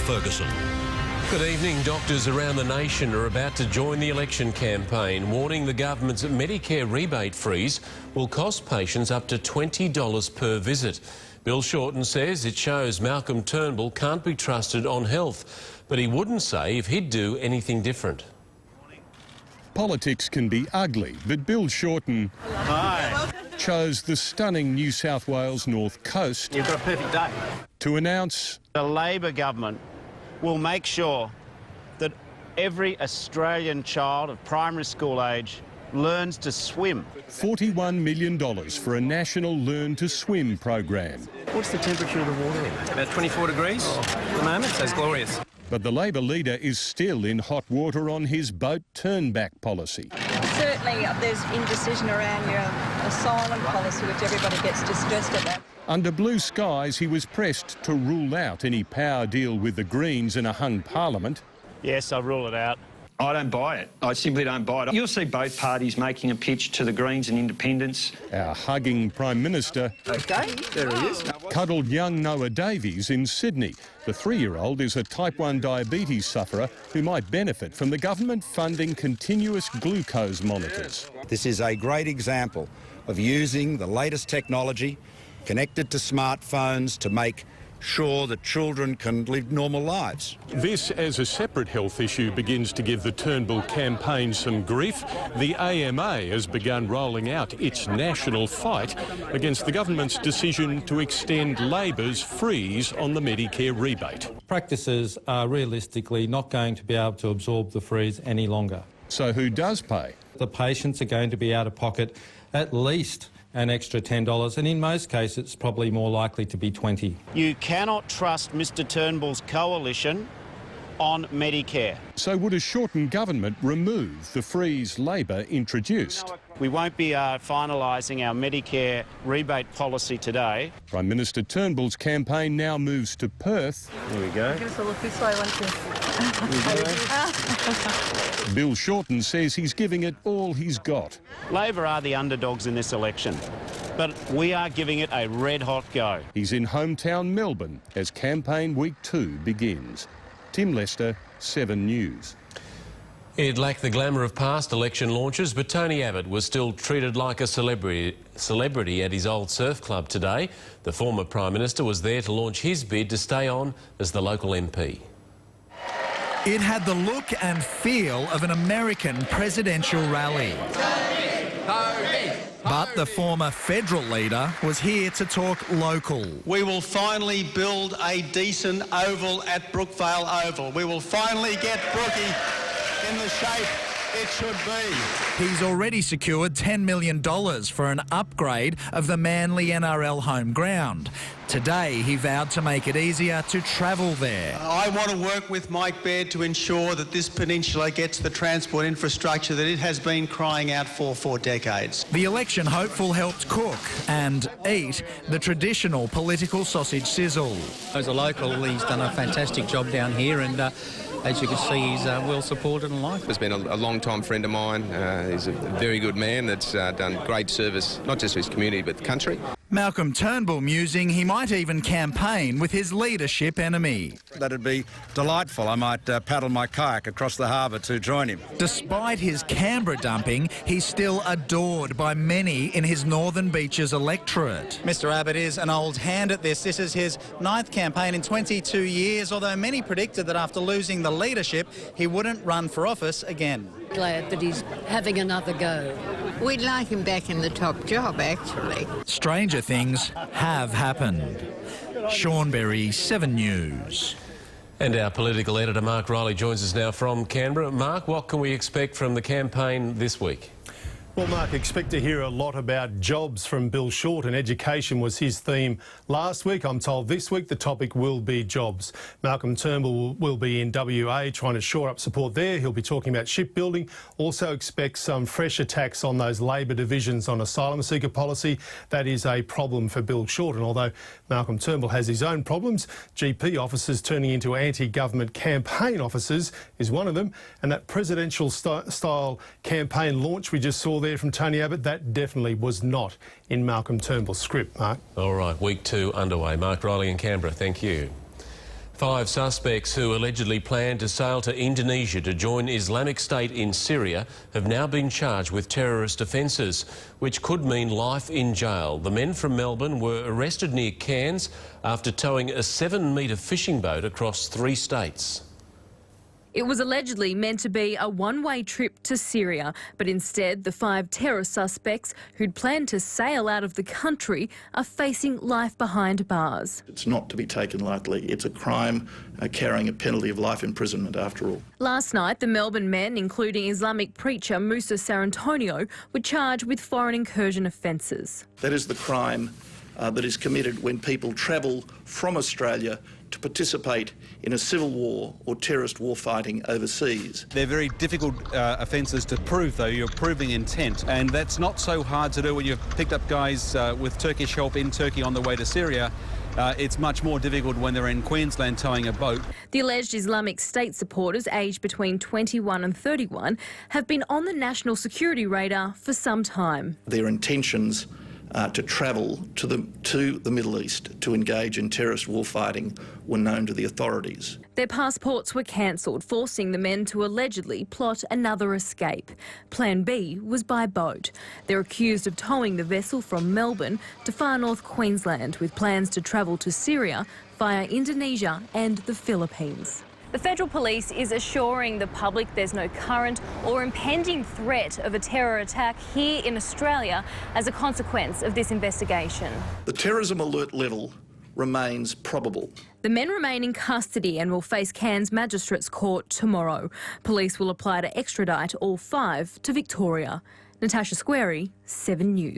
Ferguson. Good evening. Doctors around the nation are about to join the election campaign, warning the government's Medicare rebate freeze will cost patients up to $20 per visit. Bill Shorten says it shows Malcolm Turnbull can't be trusted on health, but he wouldn't say if he'd do anything different. Politics can be ugly, but Bill Shorten chose the stunning New South Wales North Coast You've got a perfect day. to announce The Labor government will make sure that every Australian child of primary school age learns to swim. $41 million for a national Learn to Swim program. What's the temperature of the water then? About 24 degrees at the moment, so it's glorious. But the Labor leader is still in hot water on his boat turn-back policy. Certainly there's indecision around your asylum policy, which everybody gets distressed about. Under blue skies, he was pressed to rule out any power deal with the Greens in a hung parliament. Yes, I rule it out. I don't buy it. I simply don't buy it. You'll see both parties making a pitch to the Greens and Independents. Our hugging Prime Minister There he is. cuddled young Noah Davies in Sydney. The 3-year-old is a type 1 diabetes sufferer who might benefit from the government funding continuous glucose monitors. This is a great example of using the latest technology connected to smartphones to make sure that children can live normal lives. This, as a separate health issue, begins to give the Turnbull campaign some grief. The AMA has begun rolling out its national fight against the government's decision to extend Labor's freeze on the Medicare rebate. Practices are realistically not going to be able to absorb the freeze any longer. So who does pay? The patients are going to be out of pocket at least an extra $10, and in most cases it's probably more likely to be $20. You cannot trust Mr Turnbull's coalition on Medicare. So would a shortened government remove the freeze Labor introduced? We won't be finalising our Medicare rebate policy today. Prime Minister Turnbull's campaign now moves to Perth. Here we go. Give us a look this way, won't you? Bill Shorten says he's giving it all he's got. Labor are the underdogs in this election, but we are giving it a red-hot go. He's in hometown Melbourne as campaign week 2 begins. Tim Lester, 7 News. It lacked the glamour of past election launches, but Tony Abbott was still treated like a celebrity at his old surf club today. The former Prime Minister was there to launch his bid to stay on as the local MP. It had the look and feel of an American presidential rally. But the former federal leader was here to talk local. We will finally build a decent oval at Brookvale Oval. We will finally get Brookie in the shape it should be. He's already secured $10 million for an upgrade of the Manly NRL home ground. Today, he vowed to make it easier to travel there. I want to work with Mike Baird to ensure that this peninsula gets the transport infrastructure that it has been crying out for decades. The election hopeful helped cook and eat the traditional political sausage sizzle. As a local, he's done a fantastic job down here, and as you can see, he's well supported and liked. He's been a long-time friend of mine. He's a very good man that's done great service, not just to his community, but the country. Malcolm Turnbull musing he might even campaign with his leadership enemy. That'd be delightful. I might paddle my kayak across the harbour to join him. Despite his Canberra dumping, he's still adored by many in his Northern Beaches electorate. Mr Abbott is an old hand at this. This is his 9th campaign in 22 years, although many predicted that after losing the leadership, he wouldn't run for office again. Glad that he's having another go. We'd like him back in the top job, actually. Stranger things have happened. Sean Berry, 7 News. And our political editor Mark Riley joins us now from Canberra. Mark, what can we expect from the campaign this week? Well, Mark, expect to hear a lot about jobs from Bill Shorten. Education was his theme last week. I'm told this week the topic will be jobs. Malcolm Turnbull will be in WA trying to shore up support there. He'll be talking about shipbuilding. Also expect some fresh attacks on those Labor divisions on asylum seeker policy. That is a problem for Bill Shorten, although Malcolm Turnbull has his own problems. GP officers turning into anti-government campaign officers is one of them. And that presidential style campaign launch we just saw there from Tony Abbott, that definitely was not in Malcolm Turnbull's script, Mark. All right, week 2 underway. Mark Riley in Canberra, thank you. 5 suspects who allegedly planned to sail to Indonesia to join Islamic State in Syria have now been charged with terrorist offences, which could mean life in jail. The men from Melbourne were arrested near Cairns after towing a 7-metre fishing boat across 3 states. It was allegedly meant to be a one-way trip to Syria, but instead the 5 terror suspects who'd planned to sail out of the country are facing life behind bars. It's not to be taken lightly. It's a crime carrying a penalty of life imprisonment after all. Last night, the Melbourne men, including Islamic preacher Musa Sarantonio, were charged with foreign incursion offences. That is the crime that is committed when people travel from Australia to participate in a civil war or terrorist war fighting overseas. They're very difficult offences to prove, though. You're proving intent, and that's not so hard to do when you've picked up guys with Turkish help in Turkey on the way to Syria. It's much more difficult when they're in Queensland towing a boat. The alleged Islamic State supporters, aged between 21 and 31, have been on the national security radar for some time. Their intentions to travel to the Middle East to engage in terrorist war fighting were known to the authorities. Their passports were cancelled, forcing the men to allegedly plot another escape. Plan B was by boat. They're accused of towing the vessel from Melbourne to far north Queensland, with plans to travel to Syria via Indonesia and the Philippines. The Federal Police is assuring the public there's no current or impending threat of a terror attack here in Australia as a consequence of this investigation. The terrorism alert level remains probable. The men remain in custody and will face Cairns Magistrates Court tomorrow. Police will apply to extradite all 5 to Victoria. Natasha Squarey, 7 News.